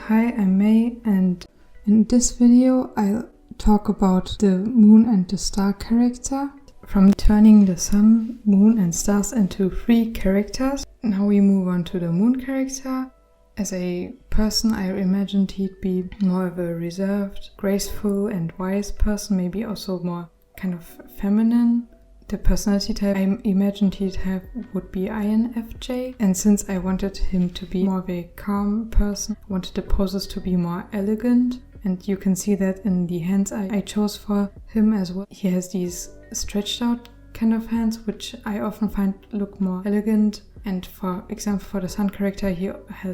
Hi, I'm May, and in this video I'll talk about the moon and the star character, from turning the sun, moon and stars into 3 characters. Now we move on to the moon character. As a person, I imagined he'd be more of a reserved, graceful and wise person, maybe also more kind of feminine. The personality type I imagined he'd have would be INFJ, and since I wanted him to be more of a calm person, I wanted the poses to be more elegant, and you can see that in the hands I chose for him as well. He has these stretched out kind of hands, which I often find look more elegant, and for example for the sun character he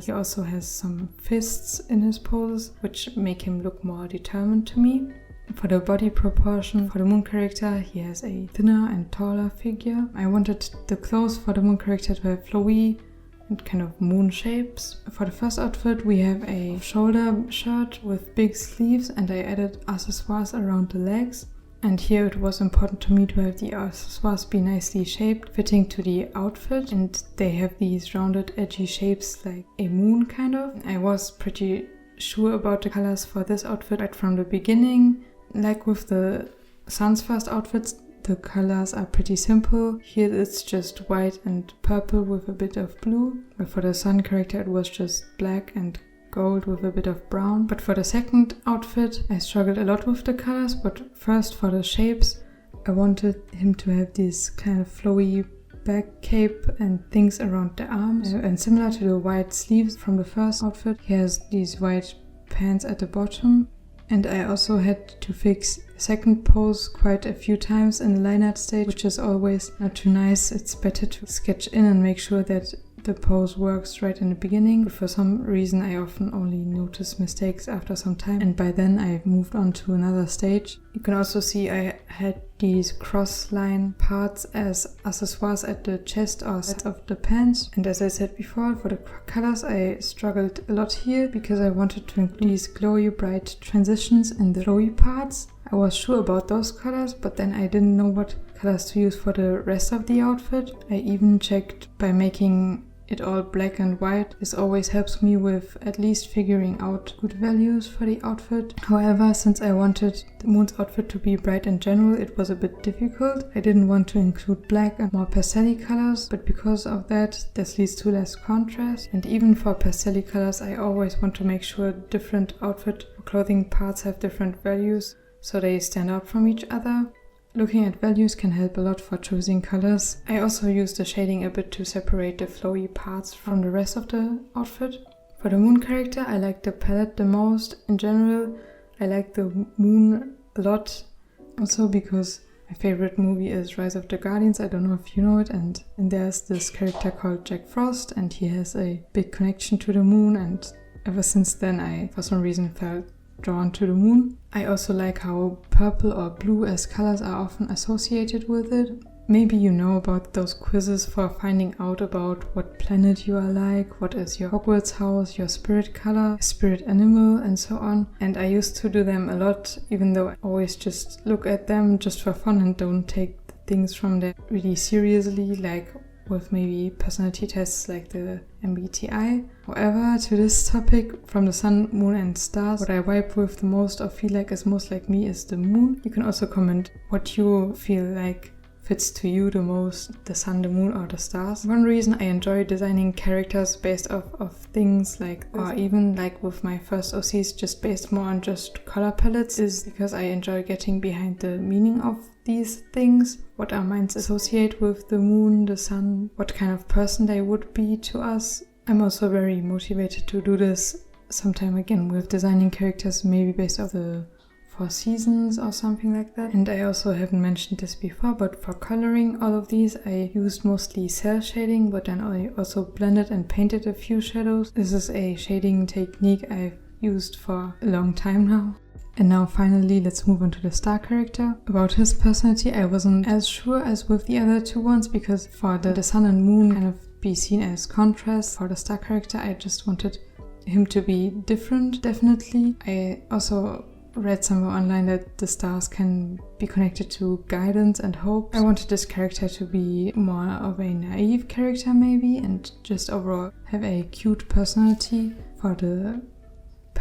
also has some fists in his poses, which make him look more determined to me. For the body proportion, for the moon character, he has a thinner and taller figure. I wanted the clothes for the moon character to have flowy and kind of moon shapes. For the first outfit, we have a shoulder shirt with big sleeves, and I added accessoires around the legs. And here it was important to me to have the accessoires be nicely shaped, fitting to the outfit, and they have these rounded edgy shapes like a moon kind of. I was pretty sure about the colors for this outfit right from the beginning. Like with the sun's first outfits, the colors are pretty simple. Here it's just white and purple with a bit of blue. But for the sun character it was just black and gold with a bit of brown. But for the second outfit I struggled a lot with the colors, but first for the shapes I wanted him to have this kind of flowy back cape and things around the arms. And similar to the white sleeves from the first outfit, he has these white pants at the bottom. And I also had to fix the second pose quite a few times in the line art stage, which is always not too nice. It's better to sketch in and make sure that the pose works right in the beginning. But for some reason I often only notice mistakes after some time, and by then I moved on to another stage. You can also see I had these cross line parts as accessoires at the chest or sides of the pants. And as I said before, for the colors I struggled a lot here because I wanted to include these glowy bright transitions in the flowy parts. I was sure about those colors, but then I didn't know what colors to use for the rest of the outfit. I even checked by making it all black and white. This always helps me with at least figuring out good values for the outfit. However, since I wanted the moon's outfit to be bright in general, it was a bit difficult. I didn't want to include black and more pastel colors, but because of that, this leads to less contrast. And even for pastel colors, I always want to make sure different outfit or clothing parts have different values, so they stand out from each other. Looking at values can help a lot for choosing colors. I also use the shading a bit to separate the flowy parts from the rest of the outfit. For the moon character, I like the palette the most. In general, I like the moon a lot, also because my favorite movie is Rise of the Guardians. I don't know if you know it, and there's this character called Jack Frost, and he has a big connection to the moon, and ever since then I, for some reason, felt drawn to the moon. I also like how purple or blue as colors are often associated with it. Maybe you know about those quizzes for finding out about what planet you are like, what is your Hogwarts house, your spirit color, spirit animal, and so on. And I used to do them a lot, even though I always just look at them just for fun and don't take things from them really seriously, like with maybe personality tests like the MBTI. However, to this topic, from the sun, moon and stars, what I vibe with the most or feel like is most like me is the moon. You can also comment what you feel like fits to you the most, the sun, the moon or the stars. One reason I enjoy designing characters based off of things like this, or even like with my first OCs just based more on just color palettes, is because I enjoy getting behind the meaning of these things, what our minds associate with the moon, the sun, what kind of person they would be to us. I'm also very motivated to do this sometime again with designing characters maybe based off the 4 seasons or something like that. And I also haven't mentioned this before, but for coloring all of these I used mostly cell shading, but then I also blended and painted a few shadows. This is a shading technique I've used for a long time now. And now finally let's move on to the star character. About his personality I wasn't as sure as with the other 2 ones, because for the sun and moon kind of be seen as contrast. For the star character I just wanted him to be different, definitely. I also read somewhere online that the stars can be connected to guidance and hope. I wanted this character to be more of a naive character maybe, and just overall have a cute personality. For the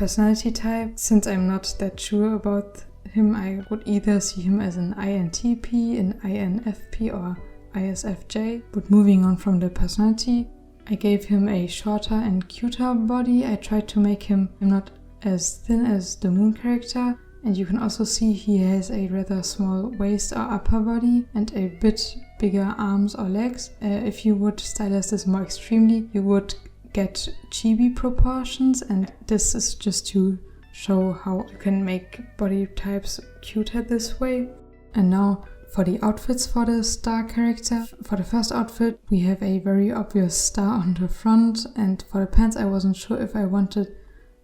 personality type. Since I'm not that sure about him, I would either see him as an INTP, an INFP or ISFJ. But moving on from the personality, I gave him a shorter and cuter body. I tried to make him not as thin as the moon character, and you can also see he has a rather small waist or upper body and a bit bigger arms or legs. If you would stylize this more extremely, you would get chibi proportions, and this is just to show how you can make body types cuter this way. And now for the outfits for the star character. For the first outfit, we have a very obvious star on the front, and for the pants I wasn't sure if I wanted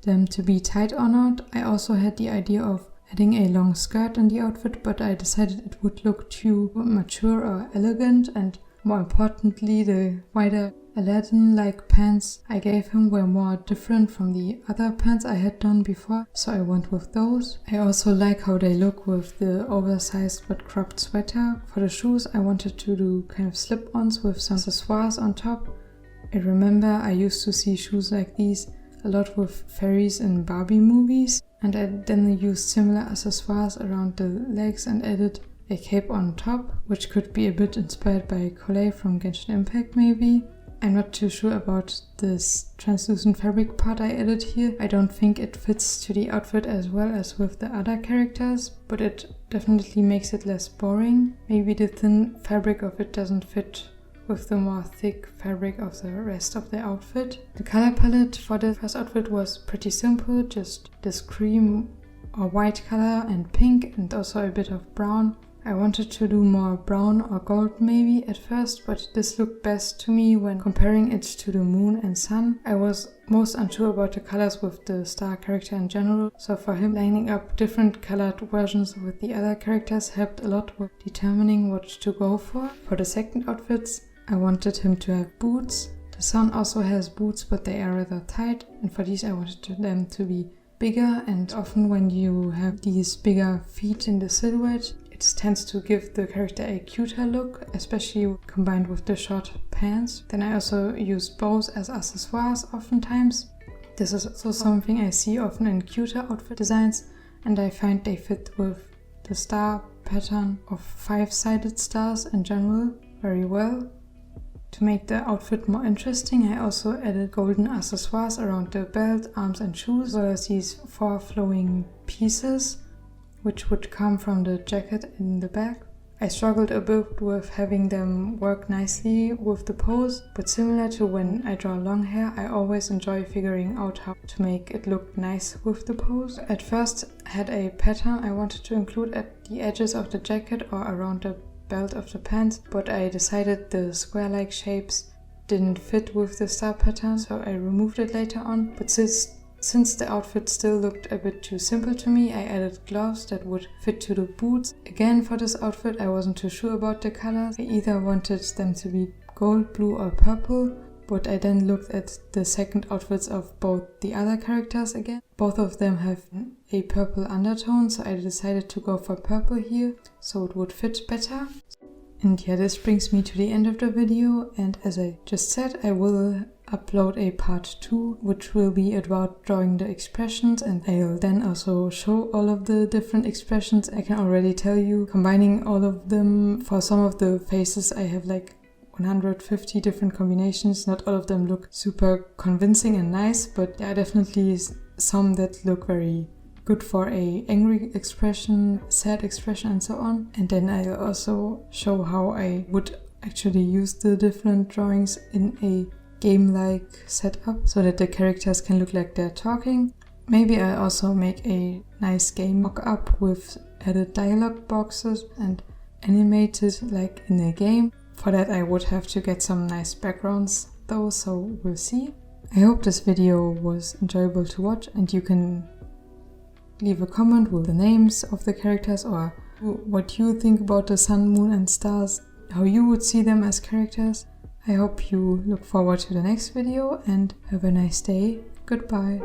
them to be tight or not. I also had the idea of adding a long skirt in the outfit, but I decided it would look too mature or elegant, and more importantly, the wider Aladdin-like pants I gave him were more different from the other pants I had done before, so I went with those. I also like how they look with the oversized but cropped sweater. For the shoes, I wanted to do kind of slip-ons with some accessoires on top. I remember I used to see shoes like these a lot with fairies in Barbie movies, and I then used similar accessoires around the legs and added a cape on top, which could be a bit inspired by Collet from Genshin Impact maybe. I'm not too sure about this translucent fabric part I added here. I don't think it fits to the outfit as well as with the other characters, but it definitely makes it less boring. Maybe the thin fabric of it doesn't fit with the more thick fabric of the rest of the outfit. The color palette for the first outfit was pretty simple, just this cream or white color and pink and also a bit of brown. I wanted to do more brown or gold maybe at first, but this looked best to me when comparing it to the moon and sun. I was most unsure about the colors with the star character in general, so for him lining up different colored versions with the other characters helped a lot with determining what to go for. For the second outfits, I wanted him to have boots. The sun also has boots, but they are rather tight, and for these I wanted them to be bigger, and often when you have these bigger feet in the silhouette, it tends to give the character a cuter look, especially combined with the short pants. Then I also used bows as accessoires oftentimes. This is also something I see often in cuter outfit designs, and I find they fit with the star pattern of 5-sided stars in general very well. To make the outfit more interesting, I also added golden accessoires around the belt, arms and shoes, as well as these 4 flowing pieces, which would come from the jacket in the back. I struggled a bit with having them work nicely with the pose, but similar to when I draw long hair, I always enjoy figuring out how to make it look nice with the pose. At first, I had a pattern I wanted to include at the edges of the jacket or around the belt of the pants, but I decided the square-like shapes didn't fit with the star pattern, so I removed it later on. But since the outfit still looked a bit too simple to me, I added gloves that would fit to the boots. Again, for this outfit I wasn't too sure about the colors. I either wanted them to be gold, blue or purple, but I then looked at the second outfits of both the other characters again. Both of them have a purple undertone, so I decided to go for purple here, so it would fit better. And yeah, this brings me to the end of the video, and as I just said, I will upload a part 2, which will be about drawing the expressions, and I'll then also show all of the different expressions. I can already tell you, combining all of them, for some of the faces I have like 150 different combinations. Not all of them look super convincing and nice, but there are definitely some that look very good for a angry expression, sad expression and so on. And then I'll also show how I would actually use the different drawings in a game-like setup so that the characters can look like they're talking. Maybe I'll also make a nice game mock-up with added dialogue boxes and animated like in a game. For that I would have to get some nice backgrounds though, so we'll see. I hope this video was enjoyable to watch, and you can leave a comment with the names of the characters or what you think about the sun, moon and stars, how you would see them as characters. I hope you look forward to the next video and have a nice day. Goodbye.